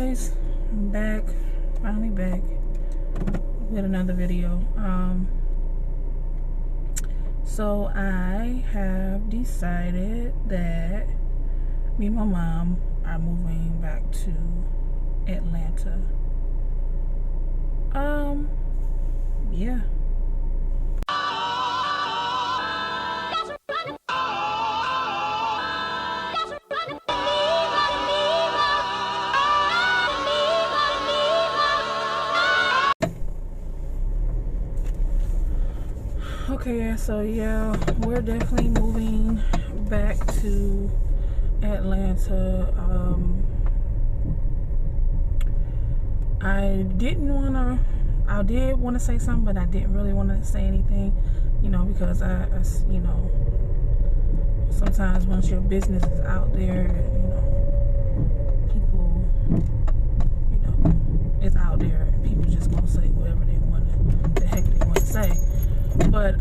guys, I'm back, finally back with another video. So I have decided that me and my mom are moving back to Atlanta. Yeah. Okay, so yeah, we're definitely moving back to Atlanta. I did want to say something, but I didn't really want to say anything, because I sometimes once your business is out there, people, it's out there and people just gonna say whatever they want to say. But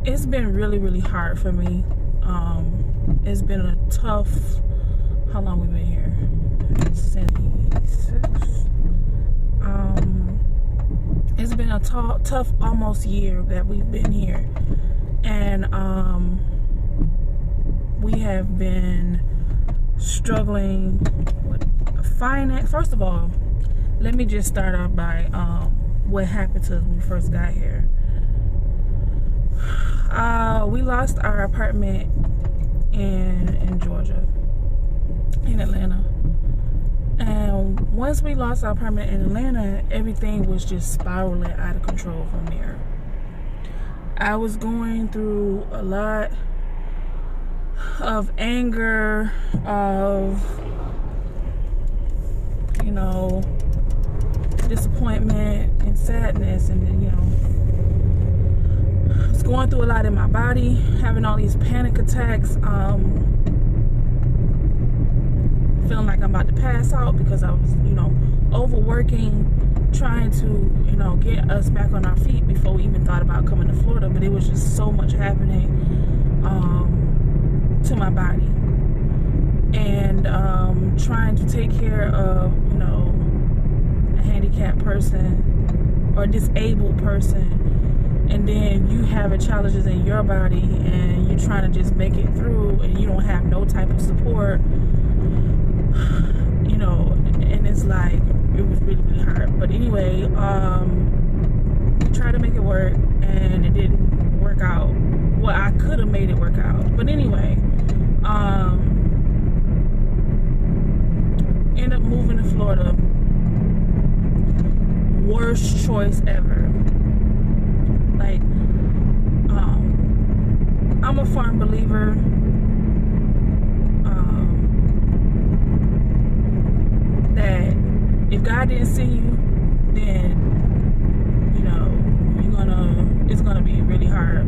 it's been really, really hard for me. It's been a tough, how long we been here? Since it's been a tough almost year that we've been here, and we have been struggling with finance. First of all, let me just start off by what happened to us when we first got here. We lost our apartment in Georgia, in Atlanta. And once we lost our apartment in Atlanta, everything was just spiraling out of control from there. I was going through a lot of anger, of, disappointment and sadness, and then, I was going through a lot in my body, having all these panic attacks, feeling like I'm about to pass out because I was, overworking, trying to, get us back on our feet before we even thought about coming to Florida. But it was just so much happening to my body, and trying to take care of, a handicapped person or a disabled person, and then you have challenges in your body and you're trying to just make it through, and you don't have no type of support, and it's like, it was really, really hard. But anyway, we tried to make it work and it didn't work out. Well, I could have made it work out, but anyway, ended up moving to Florida. Worst choice ever. Like, I'm a firm believer that if God didn't see you, then it's gonna be really hard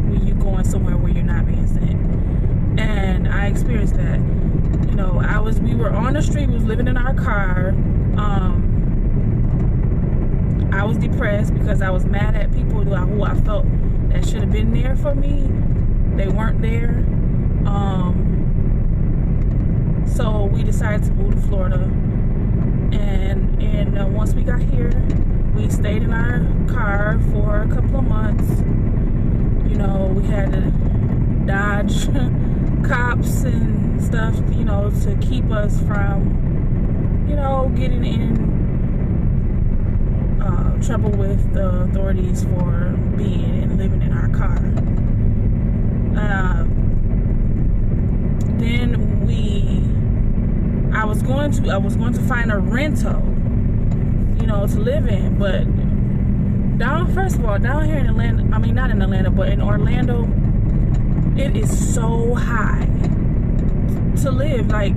when you're going somewhere where you're not being sent. And I experienced that. We were on the street, we was living in our car. I was depressed because I was mad at people who I felt that should have been there for me. They weren't there. So we decided to move to Florida. And once we got here, we stayed in our car for a couple of months. We had to dodge cops and stuff, to keep us from, getting in trouble with the authorities for being and living in our car. Then I was going to find a rental, to live in, but down here in Atlanta, not in Atlanta, but in Orlando, it is so high to live. Like,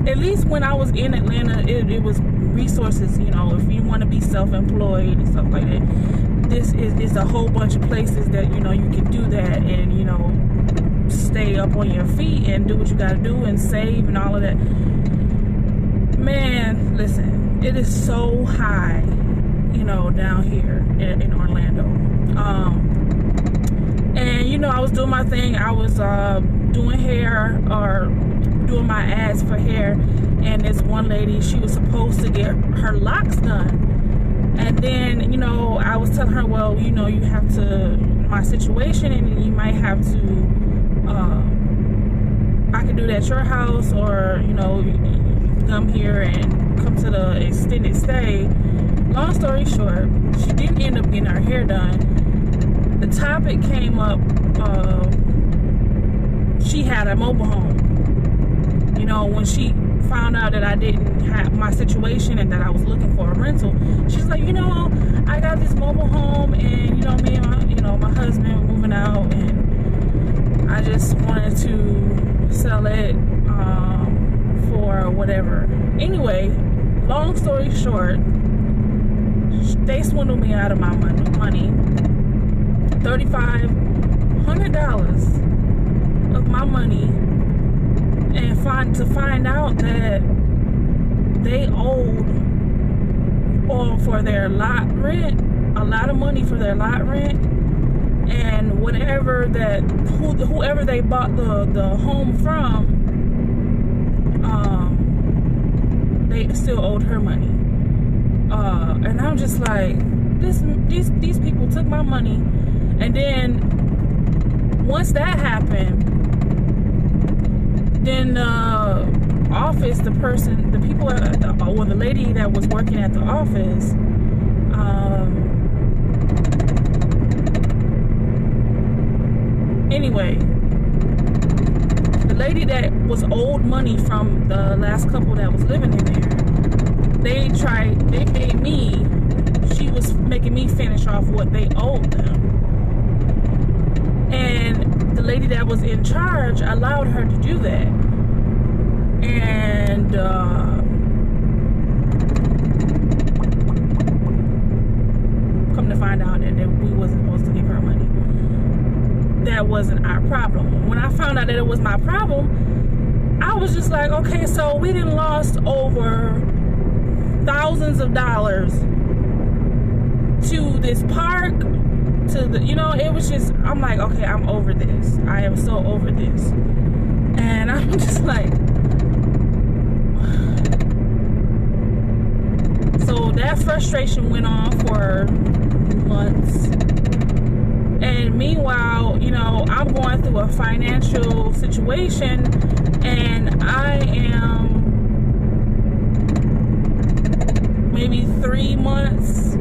at least when I was in Atlanta, it was resources, if you want to be self-employed and stuff like that. This is a whole bunch of places that, you can do that and, stay up on your feet and do what you got to do and save and all of that. Man, listen, it is so high, down here in Orlando. And, I was doing my thing. I was doing hair or doing my ads for hair, and this one lady, she was supposed to get her locks done. And then, you know, I was telling her, well, you know, you have to, my situation, and you might have to, I can do that at your house, or, you know, you come here and come to the extended stay. Long story short, she didn't end up getting her hair done. The topic came up, she had a mobile home. You know, when she found out that I didn't have my situation and that I was looking for a rental, she's like, you know, I got this mobile home, and, you know, me and my, you know, my husband were moving out, and I just wanted to sell it for whatever. Anyway, long story short, they swindled me out of my money, $3,500 of my money, and to find out that they owed for their lot rent, a lot of money for their lot rent, and whatever that whoever they bought the home from, they still owed her money. And I'm just like, these people took my money. And then once that happened, then the office, the people, or the lady that was working at the office, anyway, the lady that was owed money from the last couple that was living in there, she was making me finish off what they owed them. And the lady that was in charge allowed her to do that. And come to find out that we wasn't supposed to give her money. That wasn't our problem. When I found out that it was my problem, I was just like, okay, so we done lost over thousands of dollars to this park, to the, you know, it was just, I'm like, okay, I'm over this. I am so over this. And I'm just like, so that frustration went on for months. And meanwhile, you know, I'm going through a financial situation, and I am maybe 3 months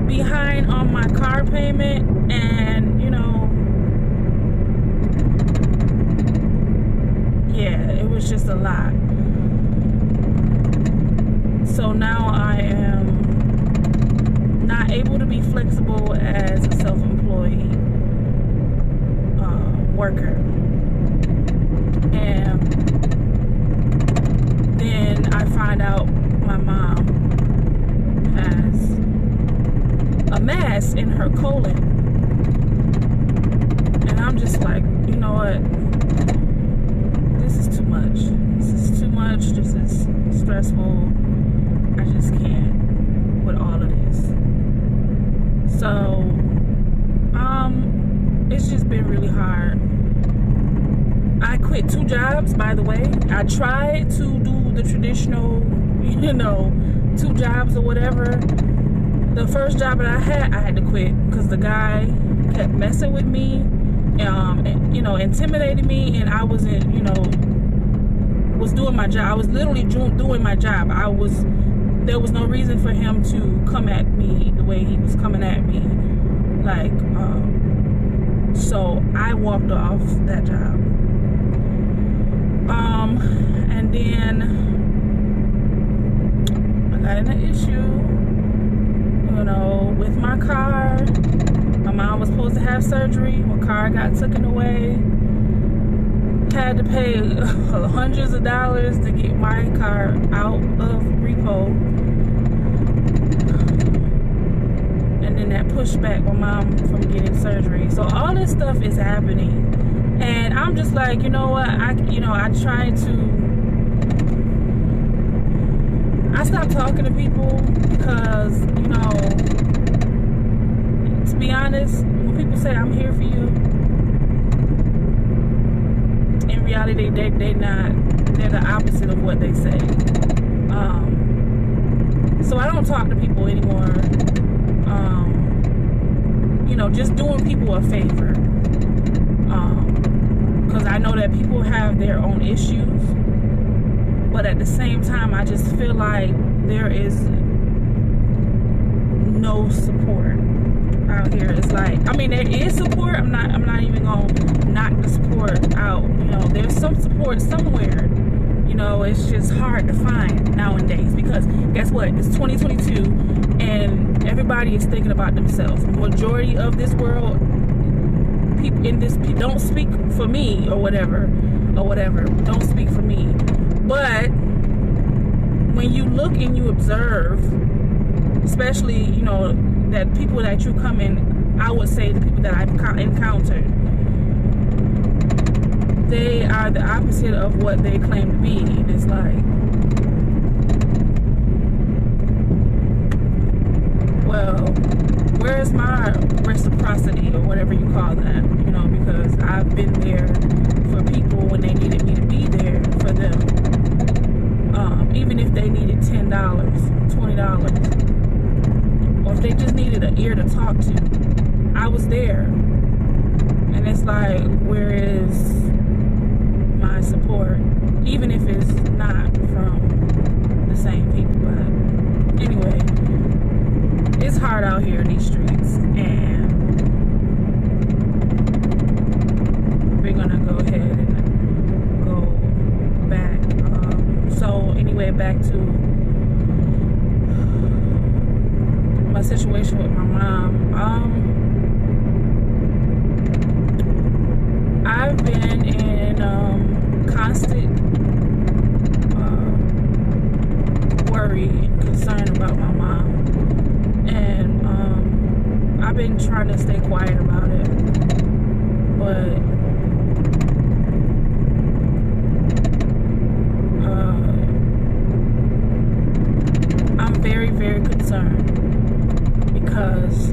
behind on my car payment, and, you know, yeah, it was just a lot. So now I am not able to be flexible as a self-employed worker. And then I find out my mom has a mass in her colon. And I'm just like, you know what? This is too much. This is too much. This is stressful. I just can't with all of this. So, it's just been really hard. I quit 2 jobs, by the way. I tried to do the traditional, you know, 2 jobs or whatever. The first job that I had to quit because the guy kept messing with me, and, you know, intimidating me, and I wasn't, you know, was doing my job. I was literally doing my job. There was no reason for him to come at me the way he was coming at me. Like, so I walked off that job. And then I got in an issue, you know, with my car. My mom was supposed to have surgery. My car got taken away. Had to pay hundreds of dollars to get my car out of repo. And then that pushed back my mom from getting surgery. So all this stuff is happening. And I'm just like, you know what? I stopped talking to people because, you know, to be honest, when people say I'm here for you, in reality, they not. they're the opposite of what they say. So I don't talk to people anymore. Just doing people a favor. Because I know that people have their own issues. But at the same time, I just feel like there is no support out here. It's like, there is support. I'm not even gonna knock the support out. There's some support somewhere. It's just hard to find nowadays, because guess what? It's 2022 and everybody is thinking about themselves. The majority of this world, people in this, don't speak for me or whatever. Don't speak for me. But when you look and you observe, especially, that people that you come in, I would say the people that I've encountered, they are the opposite of what they claim to be. And it's like, well, where's my reciprocity or whatever you call that? Because I've been there for people when they needed me to be there for them. Even if they needed $10, $20, or if they just needed an ear to talk to, I was there. And it's like, where is my support? Even if it's not from the same people. But anyway, it's hard out here in these streets, and we're gonna go ahead and go back. So anyway, back to my situation with my mom. I've been in constant worry and concern about my mom, and I've been trying to stay quiet about it, but I'm very, very concerned, because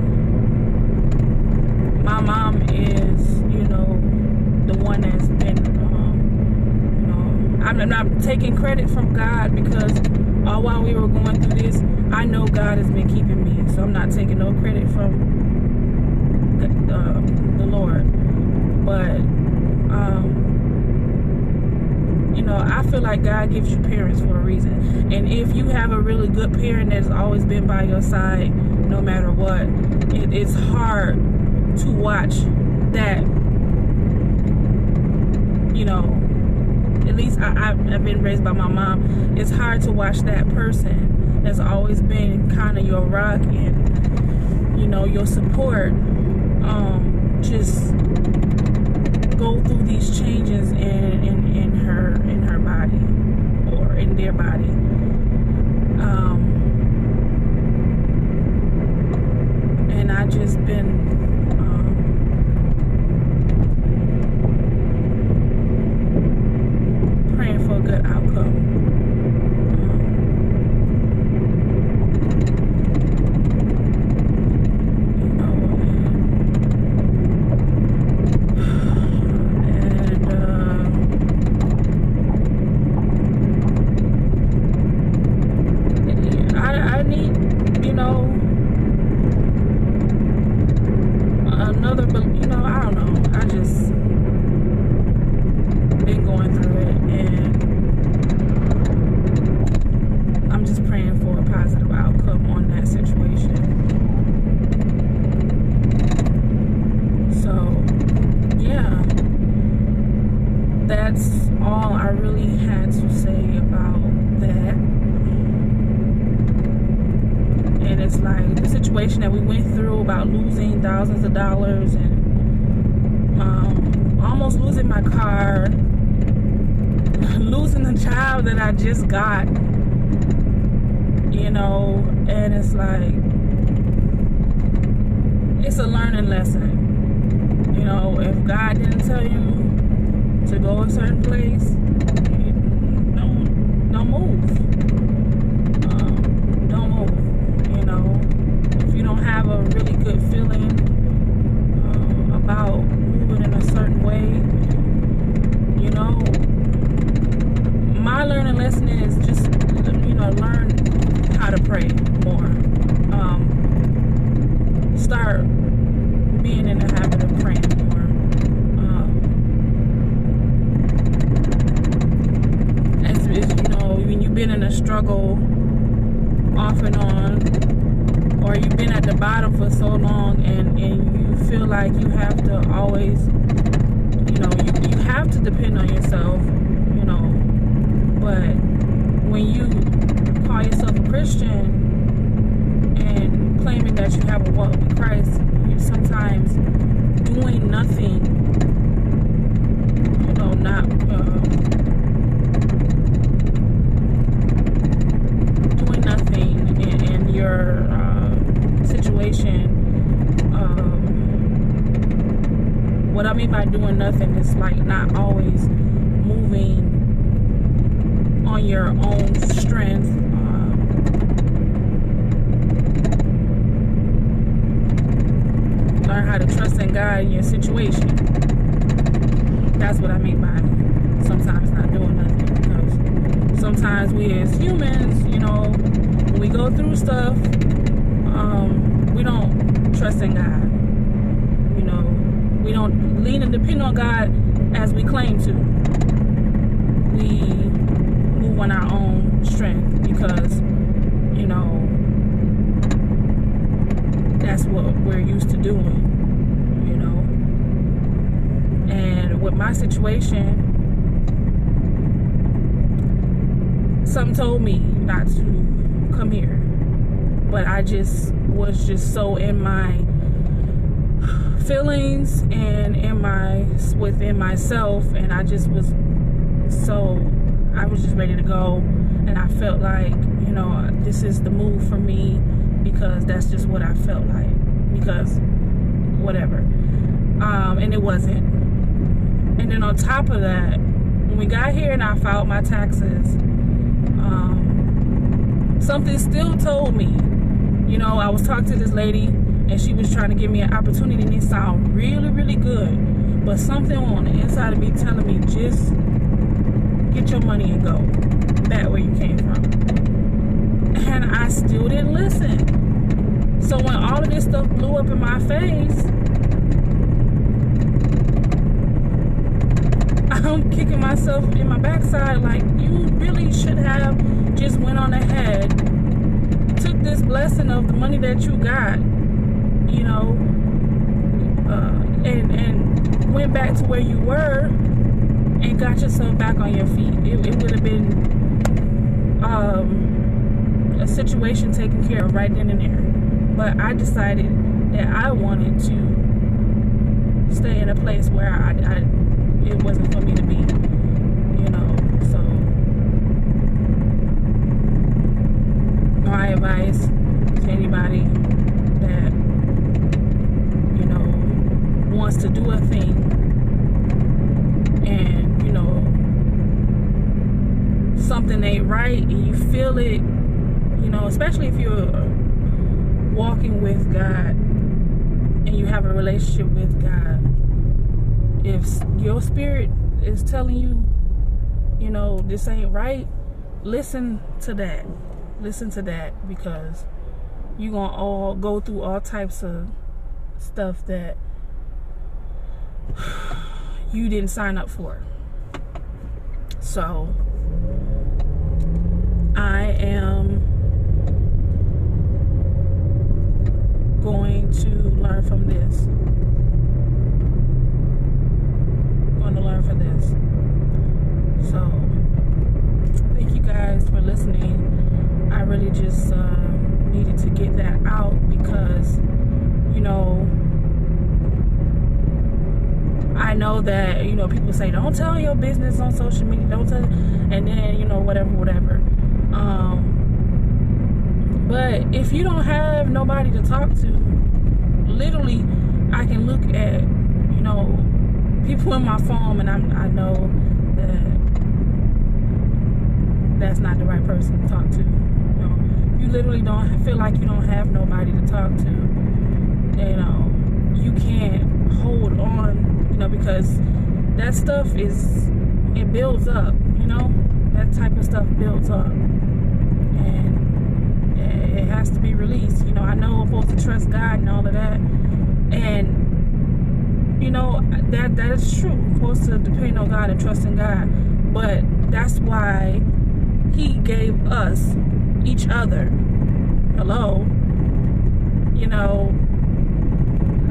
my mom is, the one that's been, I'm not taking credit from God, because all while we were going through this, I know God has been keeping me. So I'm not taking no credit from the Lord. But, I feel like God gives you parents for a reason. And if you have a really good parent that's always been by your side, no matter what, it's hard to watch that, at least I've been raised by my mom. It's hard to watch that person that's always been kind of your rock and, your support, just go through these changes in her body, or in their body. And I just been praying for a good outcome. I need, another, I don't know. I just been going through it, and I'm just praying for a positive outcome on that situation. So, yeah, that's all I really had to say about that. And it's like the situation that we went through about losing thousands of dollars, and almost losing my car, losing the job that I just got, and it's like, it's a learning lesson. If God didn't tell you to go a certain place, don't move. Don't move. If you don't have a really good feeling about moving in a certain way, struggle off and on, or you've been at the bottom for so long, and you feel like you have to always, you have to depend on yourself, but when you call yourself a Christian and claiming that you have a walk with Christ, you're sometimes doing nothing, not doing nothing in your situation. What I mean by doing nothing is like not always moving on your own strength. Learn how to trust in God in your situation. That's what I mean by sometimes not doing nothing. Because sometimes we as humans, when we go through stuff, we don't trust in God. We don't lean and depend on God as we claim to. We move on our own strength because, that's what we're used to doing, And with my situation, something told me not to come here. But I was so in my feelings and within myself, and I was just ready to go, and I felt like this is the move for me because that's just what I felt like, because whatever, and it wasn't. And then on top of that, when we got here and I filed my taxes, something still told me, I was talking to this lady and she was trying to give me an opportunity, and it sounded really, really good. But something on the inside of me telling me, just get your money and go back where you came from. And I still didn't listen. So when all of this stuff blew up in my face, I'm kicking myself in my backside like, you really should have just went on ahead, took this blessing of the money that you got, and went back to where you were and got yourself back on your feet. It would have been a situation taken care of right then and there. But I decided that I wanted to stay in a place where it wasn't for me to be, so my advice to anybody that wants to do a thing and something ain't right and you feel it, especially if you're walking with God and you have a relationship with God, if your spirit is telling you, this ain't right, listen to that, because you're gonna all go through all types of stuff that you didn't sign up for. So I am going to learn from this. So thank you guys for listening. I really just needed to get that out because I know that people say don't tell your business on social media, don't tell, and then whatever. But if you don't have nobody to talk to, literally I can look at people in my phone, and I know that that's not the right person to talk to. You literally don't feel like you don't have nobody to talk to. You can't hold on, because that stuff it builds up. That type of stuff builds up, and it has to be released. I know I'm supposed to trust God and all of that, and that is true. I'm supposed to depend on God and trust in God, but that's why He gave us, each other. Hello. You know,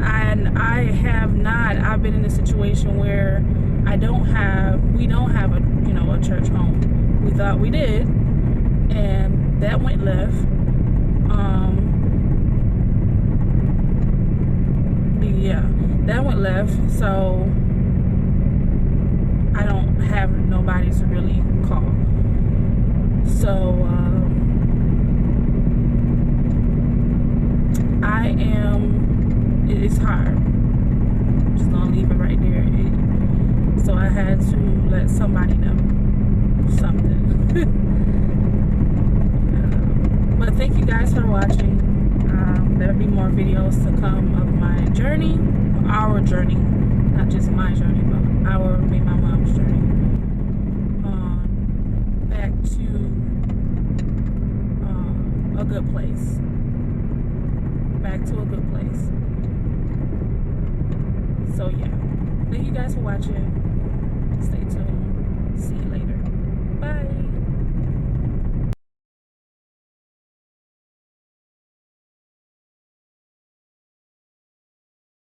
and I've been in a situation where we don't have a, you know, a church home. We thought we did, and that went left. Yeah, that went left, so I don't have nobody to really call. So, it's hard. I'm just gonna leave it right there. So I had to let somebody know something. But thank you guys for watching. There'll be more videos to come of my journey, our journey, not just my journey, but me and my mom's journey, back to a good place. Back to a good place. So yeah, thank you guys for watching. Stay tuned. See ya.